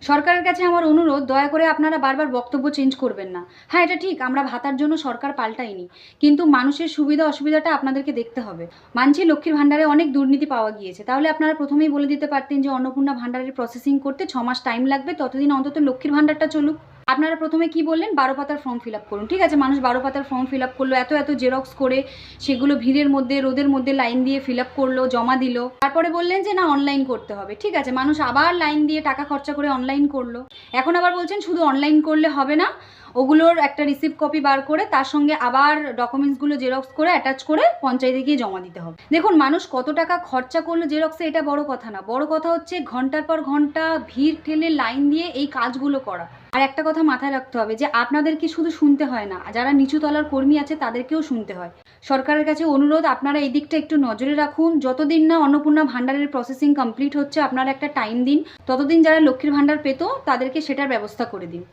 সরকারের কাছে আমার অনুরোধ, দয়া করে আপনারা বারবার বক্তব্য চেঞ্জ করবেন না। হ্যাঁ, এটা ঠিক, আমরা ভাতার জন্য সরকার পাল্টাইনি, কিন্তু মানুষের সুবিধা অসুবিধাটা আপনাদেরকে দেখতে হবে। মানছি লক্ষ্মীর ভাণ্ডারে অনেক দুর্নীতি পাওয়া গিয়েছে, তাহলে আপনারা প্রথমেই বলে দিতে পারতেন যে অন্নপূর্ণা ভাণ্ডারের প্রসেসিং করতে 6 মাস টাইম লাগবে, ততদিন অন্তত লক্ষ্মীর ভাণ্ডারটা চলুক। আপনারা প্রথমে কি বললেন, 12 পাতার ফর্ম ফিল আপ করুন। ঠিক আছে, মানুষ 12 পাতার ফর্ম ফিল আপ করলো, এত এত জেরক্স করে সেগুলো ভিড়ের মধ্যে রোদের মধ্যে লাইন দিয়ে ফিল আপ করলো, জমা দিল। তারপরে বললেন যে না, অনলাইন করতে হবে। ঠিক আছে, মানুষ আবার লাইন দিয়ে টাকা খরচা করে অনলাইন করলো। এখন আবার বলছেন শুধু অনলাইন করলে হবে না, ওগুলোর একটা রিসিপ্ট কপি বার করে তার সঙ্গে আবার ডকুমেন্টসগুলো জেরক্স করে অ্যাটাচ করে পঞ্চায়েতে গিয়ে জমা দিতে হবে। দেখুন, মানুষ কত টাকা খরচা করলো জেরক্সে, এটা বড় কথা না। বড় কথা হচ্ছে ঘন্টার পর ঘন্টা ভিড় ঠেলে লাইন দিয়ে এই কাজগুলো করা। আর একটা কথা মাথায় রাখতে হবে যে আপনাদেরকে শুধু শুনতে হয় না, যারা নিচু তলার কর্মী আছে তাদেরকেও শুনতে হয়। সরকারের কাছে অনুরোধ, আপনারা এই দিকটা একটু নজরে রাখুন। যতদিন না অন্নপূর্ণা ভাণ্ডারের প্রসেসিং কমপ্লিট হচ্ছে, আপনারা একটা টাইম দিন। ততদিন যারা লক্ষ্মীর ভাণ্ডার পেত তাদেরকে সেটার ব্যবস্থা করে দিন।